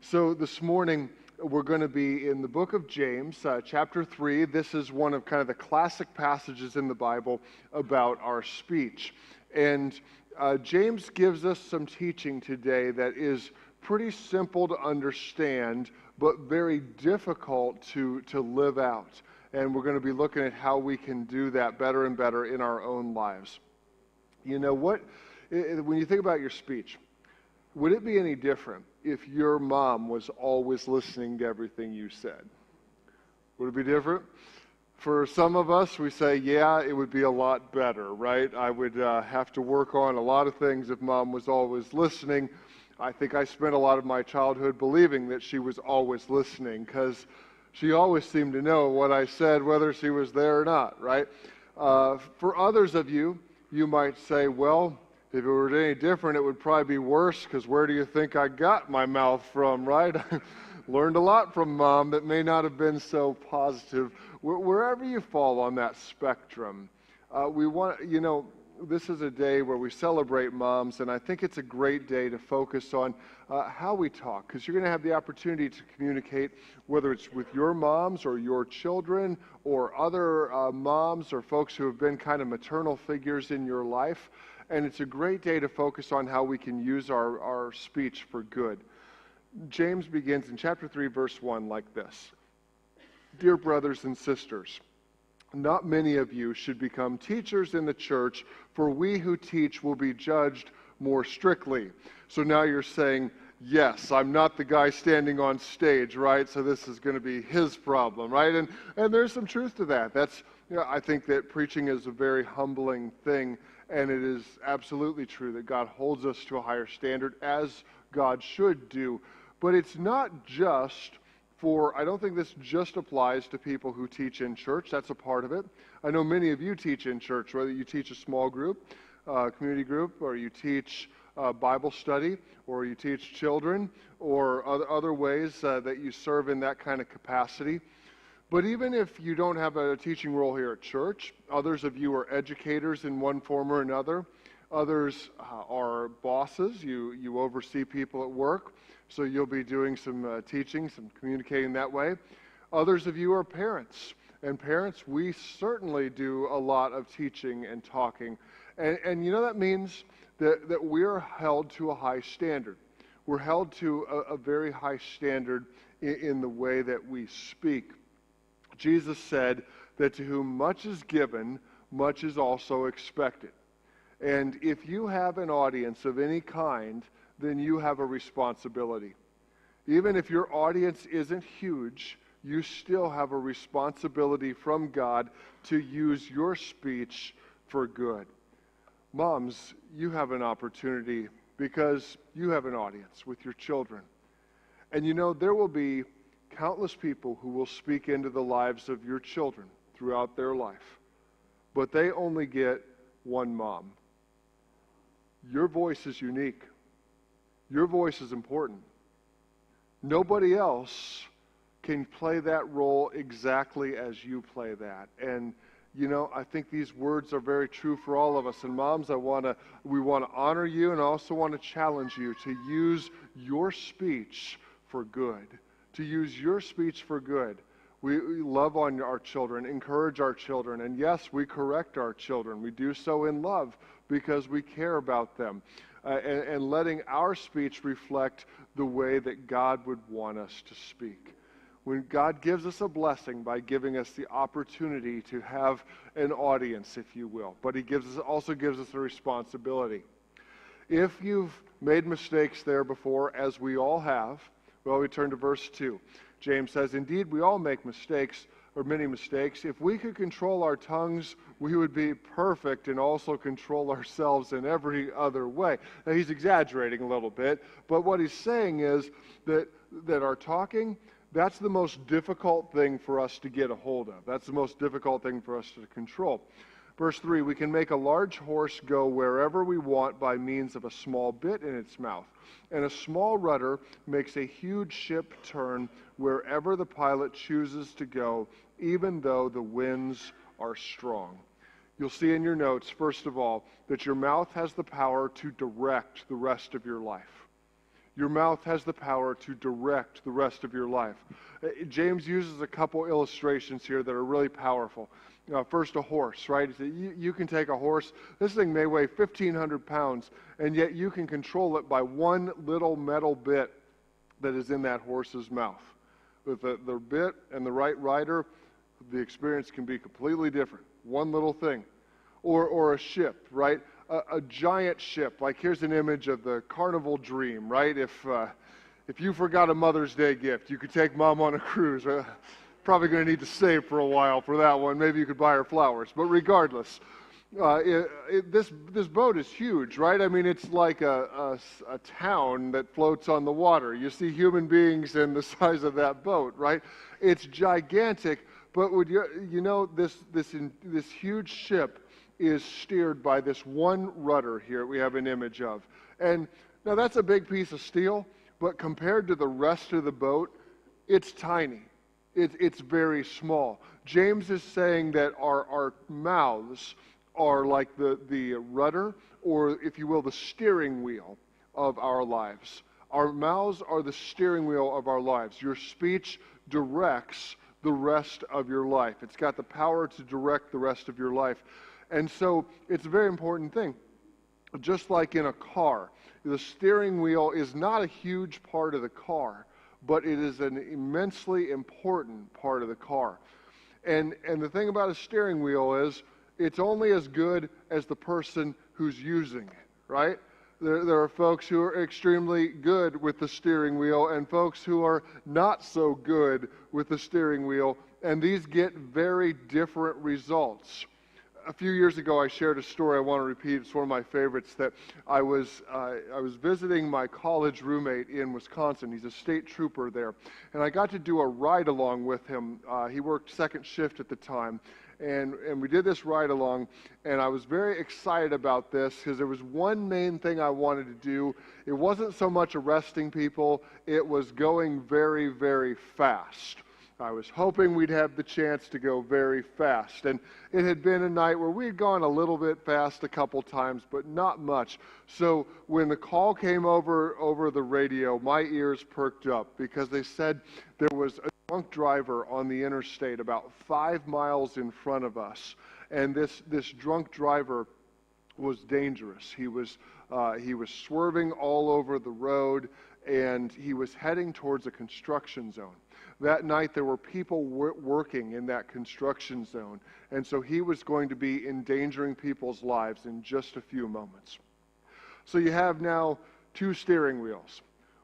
So this morning, we're going to be in the book of James, chapter 3. This is one of kind of the classic passages in the Bible about our speech. And James gives us some teaching today that is pretty simple to understand, but very difficult to live out. And we're going to be looking at how we can do that better and better in our own lives. You know what? When you think about your speech, would it be any different if your mom was always listening to everything you said? Would it be different? For some of us, we say, yeah, it would be a lot better, right? I would have to work on a lot of things if mom was always listening. I think I spent a lot of my childhood believing that she was always listening because she always seemed to know what I said, whether she was there or not, right? For others of you, you might say, well, if it were any different, it would probably be worse, because where do you think I got my mouth from, right? I learned a lot from mom that may not have been so positive. Wherever you fall on that spectrum, this is a day where we celebrate moms, and I think it's a great day to focus on how we talk, because you're going to have the opportunity to communicate, whether it's with your moms or your children or other moms or folks who have been kind of maternal figures in your life. And it's a great day to focus on how we can use our speech for good. James begins in chapter 3, verse 1 like this. Dear brothers and sisters, not many of you should become teachers in the church, for we who teach will be judged more strictly. So now you're saying, yes, I'm not the guy standing on stage, right? So this is going to be his problem, right? And there's some truth to that. I think that preaching is a very humbling thing. And it is absolutely true that God holds us to a higher standard, as God should do. But it's not just I don't think this just applies to people who teach in church. That's a part of it. I know many of you teach in church, whether you teach a small group, community group, or you teach Bible study, or you teach children, or other ways that you serve in that kind of capacity. But even if you don't have a teaching role here at church, others of you are educators in one form or another. Others are bosses. You oversee people at work, so you'll be doing some teaching, some communicating that way. Others of you are parents. And parents, we certainly do a lot of teaching and talking. And you know that means that we're held to a high standard. We're held to a very high standard in the way that we speak. Jesus said that to whom much is given, much is also expected. And if you have an audience of any kind, then you have a responsibility. Even if your audience isn't huge, you still have a responsibility from God to use your speech for good. Moms, you have an opportunity because you have an audience with your children. And there will be countless people who will speak into the lives of your children throughout their life. But they only get one mom. Your voice is unique. Your voice is important. Nobody else can play that role exactly as you play that. And I think these words are very true for all of us. And moms, we want to honor you, and I also want to challenge you to use your speech for good. To use your speech for good. We love on our children, encourage our children, and yes, we correct our children. We do so in love because we care about them, and letting our speech reflect the way that God would want us to speak. When God gives us a blessing by giving us the opportunity to have an audience, if you will, but He also gives us a responsibility. If you've made mistakes there before, as we all have, well, we turn to verse 2. James says, indeed, we all make mistakes, or many mistakes. If we could control our tongues, we would be perfect and also control ourselves in every other way. Now, he's exaggerating a little bit, but what he's saying is that our talking, that's the most difficult thing for us to get a hold of. That's the most difficult thing for us to control. Verse 3, we can make a large horse go wherever we want by means of a small bit in its mouth. And a small rudder makes a huge ship turn wherever the pilot chooses to go, even though the winds are strong. You'll see in your notes, first of all, that your mouth has the power to direct the rest of your life. Your mouth has the power to direct the rest of your life. James uses a couple illustrations here that are really powerful. First, a horse, right? You can take a horse. This thing may weigh 1,500 pounds, and yet you can control it by one little metal bit that is in that horse's mouth. With the bit and the right rider, the experience can be completely different. One little thing. Or a ship, right? A giant ship. Like, here's an image of the Carnival Dream, right? If you forgot a Mother's Day gift, you could take Mom on a cruise. Probably going to need to save for a while for that one. Maybe you could buy her flowers. But regardless, this boat is huge, right? I mean, it's like a town that floats on the water. You see human beings in the size of that boat, right? It's gigantic. But would you know this huge ship is steered by this one rudder here we have an image of. And now that's a big piece of steel, but compared to the rest of the boat, it's tiny. It's very small. James is saying that our mouths are like the rudder, or if you will, the steering wheel of our lives. Our mouths are the steering wheel of our lives. Your speech directs the rest of your life. It's got the power to direct the rest of your life. And so it's a very important thing. Just like in a car, the steering wheel is not a huge part of the car, but it is an immensely important part of the car. And the thing about a steering wheel is it's only as good as the person who's using it, right? There are folks who are extremely good with the steering wheel and folks who are not so good with the steering wheel, and these get very different results. A few years ago, I shared a story I want to repeat. It's one of my favorites. That I was visiting my college roommate in Wisconsin. He's a state trooper there, and I got to do a ride along with him. He worked second shift at the time, and we did this ride along. And I was very excited about this because there was one main thing I wanted to do. It wasn't so much arresting people; it was going very, very fast. I was hoping we'd have the chance to go very fast. And it had been a night where we had gone a little bit fast a couple times, but not much. So when the call came over the radio, my ears perked up because they said there was a drunk driver on the interstate about 5 miles in front of us. And this drunk driver was dangerous. He was swerving all over the road, and he was heading towards a construction zone. That night, there were people working in that construction zone, and so he was going to be endangering people's lives in just a few moments. So you have now two steering wheels,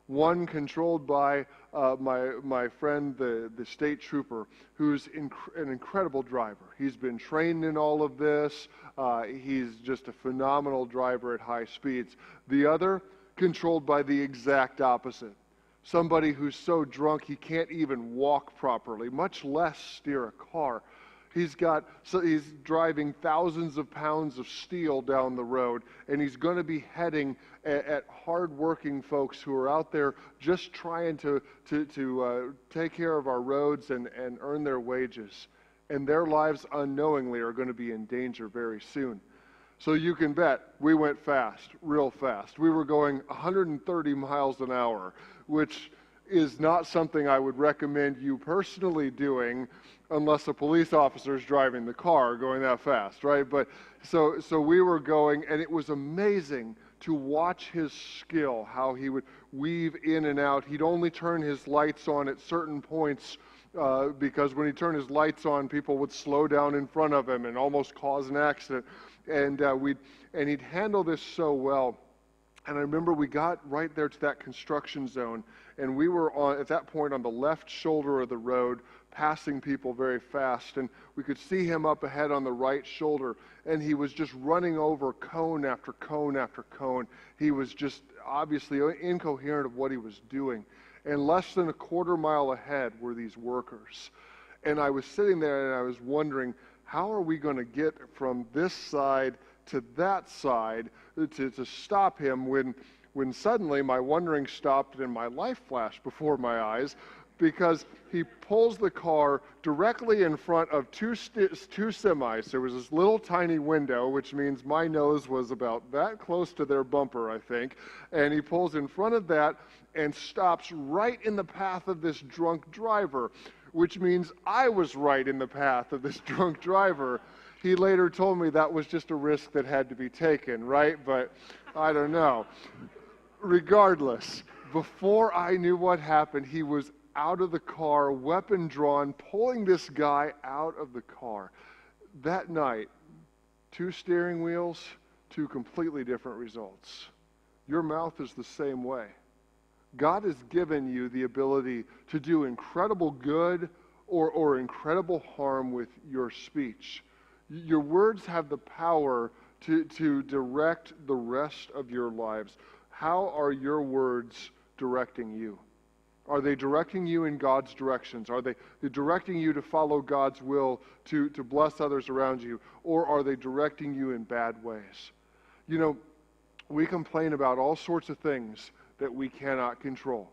one controlled by my friend, the state trooper, who's an incredible driver. He's been trained in all of this. He's just a phenomenal driver at high speeds. The other, controlled by the exact opposite. Somebody who's so drunk he can't even walk properly, much less steer a car. He's driving thousands of pounds of steel down the road, and he's going to be heading at hard-working folks who are out there just trying to take care of our roads and earn their wages. And their lives unknowingly are going to be in danger very soon. So you can bet we went fast, real fast. We were going 130 miles an hour, which is not something I would recommend you personally doing unless a police officer is driving the car going that fast, right? But so we were going, and it was amazing to watch his skill, how he would weave in and out. He'd only turn his lights on at certain points because when he turned his lights on, people would slow down in front of him and almost cause an accident. And he'd handle this so well. And I remember we got right there to that construction zone, and we were at that point on the left shoulder of the road, passing people very fast, and we could see him up ahead on the right shoulder, and he was just running over cone after cone after cone. He was just obviously incoherent of what he was doing. And less than a quarter mile ahead were these workers. And I was sitting there and I was wondering, how are we going to get from this side to that side to stop him when suddenly my wondering stopped and my life flashed before my eyes, because he pulls the car directly in front of two semis. There was this little tiny window, which means my nose was about that close to their bumper, I think. And he pulls in front of that and stops right in the path of this drunk driver, which means I was right in the path of this drunk driver. He later told me that was just a risk that had to be taken, right? But I don't know. Regardless, before I knew what happened, he was out of the car, weapon drawn, pulling this guy out of the car. That night, 2 steering wheels, 2 completely different results. Your mouth is the same way. God has given you the ability to do incredible good or incredible harm with your speech. Your words have the power to direct the rest of your lives. How are your words directing you? Are they directing you in God's directions? Are they directing you to follow God's will, to bless others around you? Or are they directing you in bad ways? You know, we complain about all sorts of things that we cannot control.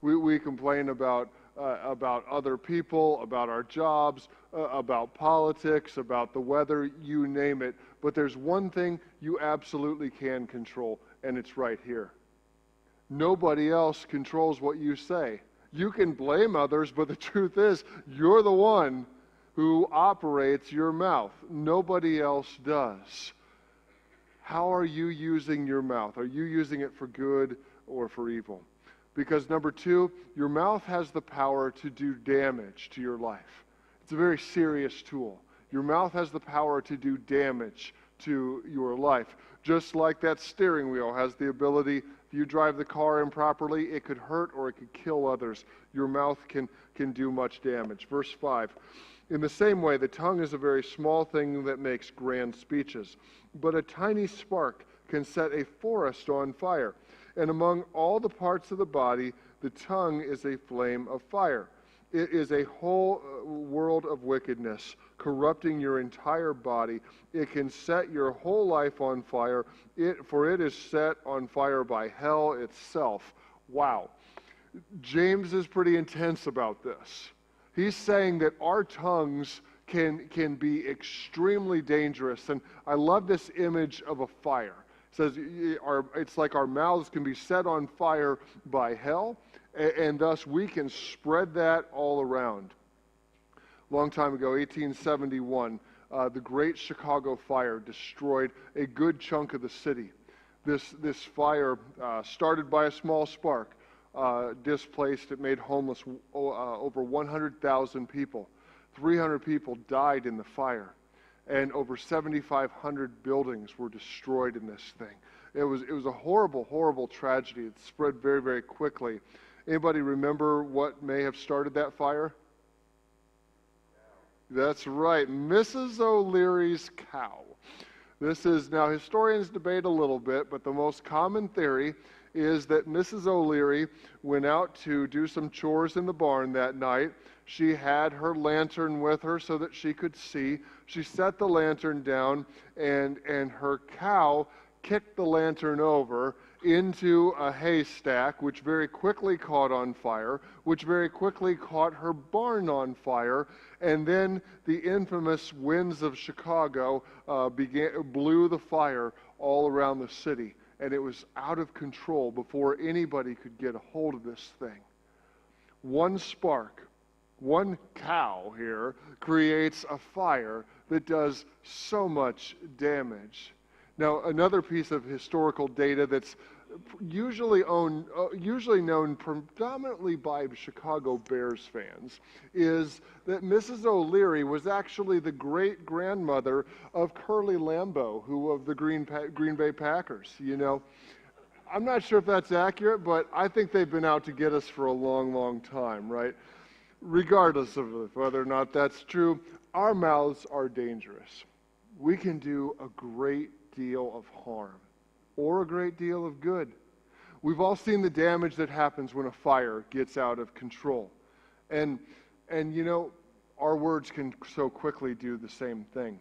We complain about other people, about our jobs, about politics, about the weather, you name it. But there's one thing you absolutely can control, and it's right here. Nobody else controls what you say. You can blame others, but the truth is, you're the one who operates your mouth. Nobody else does. How are you using your mouth? Are you using it for good or for evil? Because number 2, your mouth has the power to do damage to your life. It's a very serious tool. Your mouth has the power to do damage to your life. Just like that steering wheel has the ability, if you drive the car improperly, it could hurt or it could kill others. Your mouth can do much damage. Verse 5, in the same way, the tongue is a very small thing that makes grand speeches, but a tiny spark can set a forest on fire. And among all the parts of the body, the tongue is a flame of fire. It is a whole world of wickedness, corrupting your entire body. It can set your whole life on fire, for it is set on fire by hell itself. Wow. James is pretty intense about this. He's saying that our tongues can be extremely dangerous. And I love this image of a fire. It says it's like our mouths can be set on fire by hell, and thus we can spread that all around. Long time ago, 1871, the Great Chicago Fire destroyed a good chunk of the city. This fire, started by a small spark, displaced, it made homeless over 100,000 people. 300 people died in the fire, and over 7,500 buildings were destroyed in this thing. It was a horrible, horrible tragedy. It spread very, very quickly. Anybody remember what may have started that fire? That's right, Mrs. O'Leary's cow. This is, now historians debate a little bit, but the most common theory is that Mrs. O'Leary went out to do some chores in the barn that night. She had her lantern with her so that she could see. She set the lantern down, and her cow kicked the lantern over into a haystack, which very quickly caught on fire, which very quickly caught her barn on fire, and then the infamous winds of Chicago blew the fire all around the city, and it was out of control before anybody could get a hold of this thing. One spark, one cow here, creates a fire that does so much damage. Now, another piece of historical data that's usually known predominantly by Chicago Bears fans is that Mrs. O'Leary was actually the great-grandmother of Curly Lambeau, who of the Green Bay Packers. You know, I'm not sure if that's accurate, but I think they've been out to get us for a long, long time, right? Regardless of whether or not that's true, our mouths are dangerous. We can do a great deal of harm or a great deal of good. We've all seen the damage that happens when a fire gets out of control. And you know, our words can so quickly do the same thing.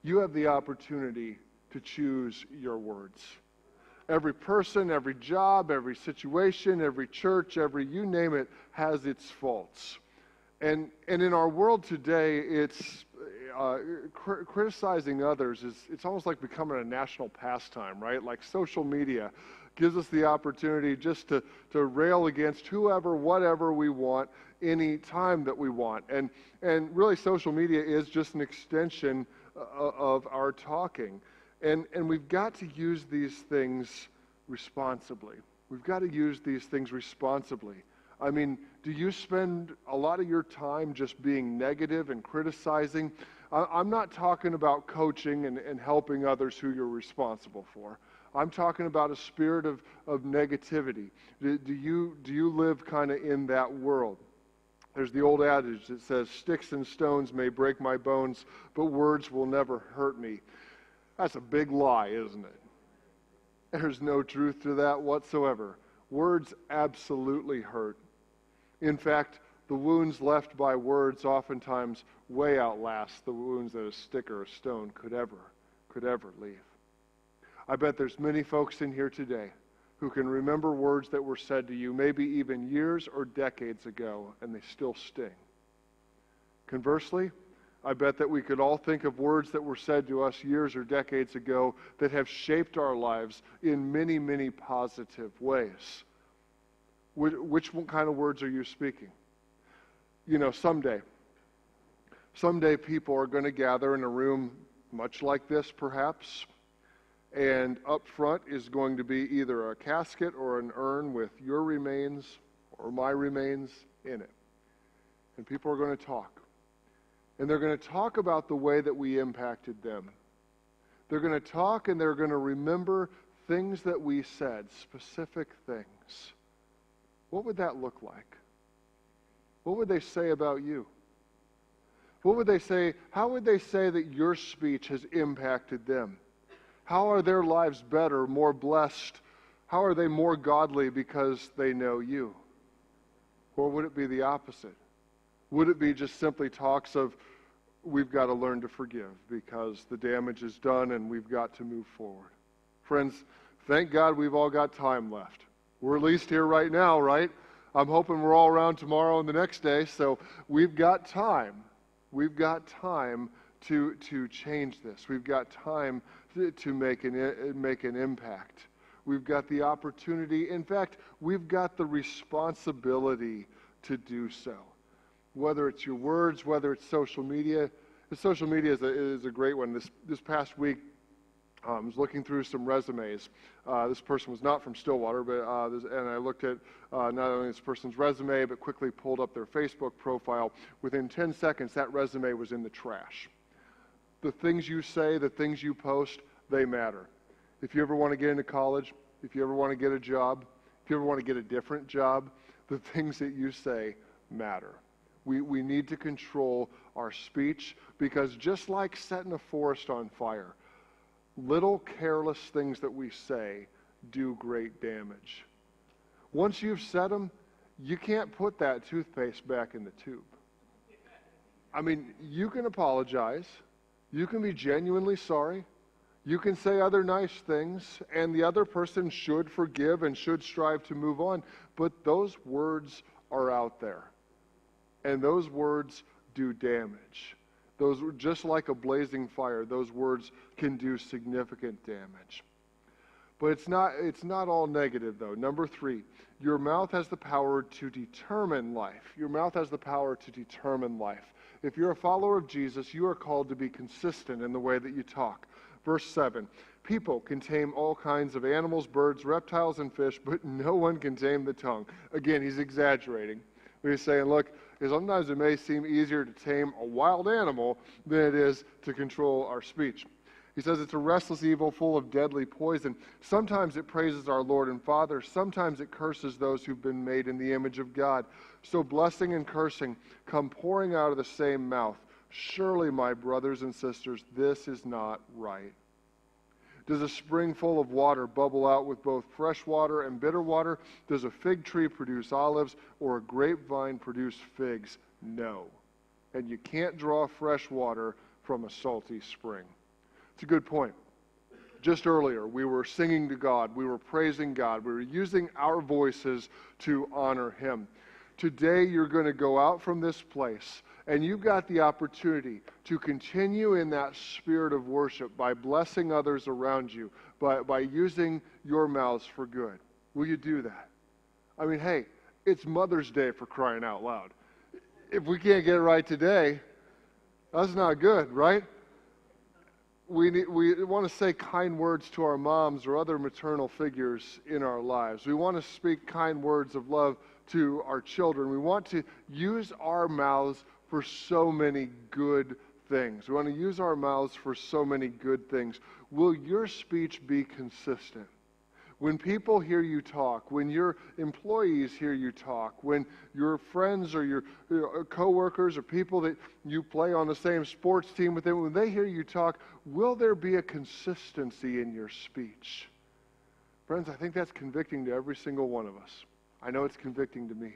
You have the opportunity to choose your words. Every person, every job, every situation, every church, every you name it, has its faults. And in our world today, it's criticizing others it's almost like becoming a national pastime, right? Like social media gives us the opportunity just to rail against whoever, whatever we want, any time that we want. And really social media is just an extension of our talking. And we've got to use these things responsibly. We've got to use these things responsibly. I mean, do you spend a lot of your time just being negative and criticizing? I'm not talking about coaching and helping others who you're responsible for. I'm talking about a spirit of negativity. Do you live kind of in that world? There's the old adage that says, sticks and stones may break my bones, but words will never hurt me. That's a big lie, isn't it? There's no truth to that whatsoever. Words absolutely hurt. In fact, the wounds left by words oftentimes way outlast the wounds that a stick or a stone could ever leave. I bet there's many folks in here today who can remember words that were said to you maybe even years or decades ago, and they still sting. Conversely, I bet that we could all think of words that were said to us years or decades ago that have shaped our lives in many, many positive ways. Which kind of words are you speaking? You know, someday people are going to gather in a room much like this, perhaps, and up front is going to be either a casket or an urn with your remains or my remains in it. And people are going to talk. And they're going to talk about the way that we impacted them. They're going to talk and they're going to remember things that we said, specific things. What would that look like? What would they say about you? What would they say? How would they say that your speech has impacted them? How are their lives better, more blessed? How are they more godly because they know you? Or would it be the opposite? Would it be just simply talks of, we've got to learn to forgive because the damage is done and we've got to move forward? Friends, thank God we've all got time left. We're at least here right now, right? I'm hoping we're all around tomorrow and the next day, so we've got time. We've got time to change this. We've got time to make an impact. We've got the opportunity. In fact, we've got the responsibility to do so. Whether it's your words, whether it's social media. Social media is a great one. This past week, I was looking through some resumes. This person was not from Stillwater, but and I looked at not only this person's resume, but quickly pulled up their Facebook profile. Within 10 seconds, that resume was in the trash. The things you say, the things you post, they matter. If you ever want to get into college, if you ever want to get a job, if you ever want to get a different job, the things that you say matter. We need to control our speech because just like setting a forest on fire, little careless things that we say do great damage. Once you've said them, you can't put that toothpaste back in the tube. I mean, you can apologize. You can be genuinely sorry. You can say other nice things, and the other person should forgive and should strive to move on. But those words are out there, and those words do damage. Those, just like a blazing fire, those words can do significant damage. But it's not all negative, though. Number 3, your mouth has the power to determine life. Your mouth has the power to determine life. If you're a follower of Jesus, you are called to be consistent in the way that you talk. Verse 7, people can tame all kinds of animals, birds, reptiles, and fish, but no one can tame the tongue. Again, he's exaggerating. He's saying, look, sometimes it may seem easier to tame a wild animal than it is to control our speech. He says it's a restless evil full of deadly poison. Sometimes it praises our Lord and Father. Sometimes it curses those who've been made in the image of God. So blessing and cursing come pouring out of the same mouth. Surely, my brothers and sisters, this is not right. Does a spring full of water bubble out with both fresh water and bitter water? Does a fig tree produce olives or a grapevine produce figs? No. And you can't draw fresh water from a salty spring. It's a good point. Just earlier, we were singing to God, we were praising God, we were using our voices to honor Him. Today, you're going to go out from this place, and you've got the opportunity to continue in that spirit of worship by blessing others around you, by using your mouths for good. Will you do that? I mean, hey, it's Mother's Day, for crying out loud. If we can't get it right today, that's not good, right? We want to say kind words to our moms or other maternal figures in our lives. We want to speak kind words of love to our children. We want to use our mouths for so many good things. We want to use our mouths for so many good things. Will your speech be consistent? When people hear you talk, when your employees hear you talk, when your friends or your coworkers or people that you play on the same sports team with them, when they hear you talk, will there be a consistency in your speech? Friends, I think that's convicting to every single one of us. I know it's convicting to me.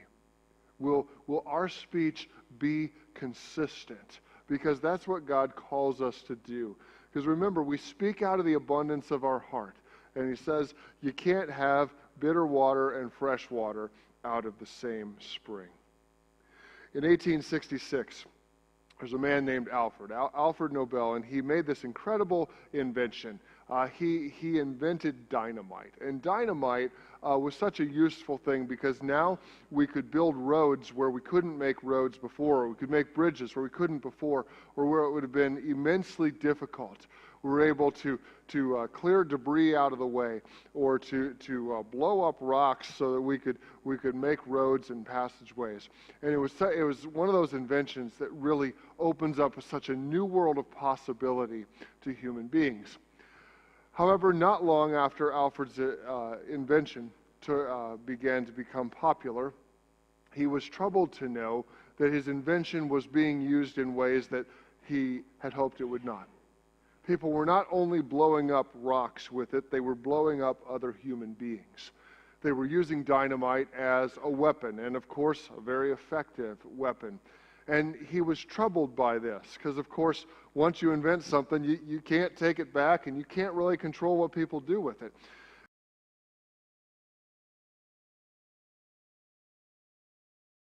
Will our speech be consistent? Because that's what God calls us to do. Because remember, we speak out of the abundance of our heart. And He says you can't have bitter water and fresh water out of the same spring. In 1866, there's a man named Alfred Nobel, and he made this incredible invention. He invented dynamite. And dynamite was such a useful thing because now we could build roads where we couldn't make roads before, or we could make bridges where we couldn't before, or where it would have been immensely difficult. We were able to clear debris out of the way, or to blow up rocks so that we could make roads and passageways. And it was one of those inventions that really opens up such a new world of possibility to human beings. However, not long after Alfred's invention began to become popular, he was troubled to know that his invention was being used in ways that he had hoped it would not. People were not only blowing up rocks with it, they were blowing up other human beings. They were using dynamite as a weapon, and of course, a very effective weapon. And he was troubled by this, because of course, once you invent something, you can't take it back, and you can't really control what people do with it.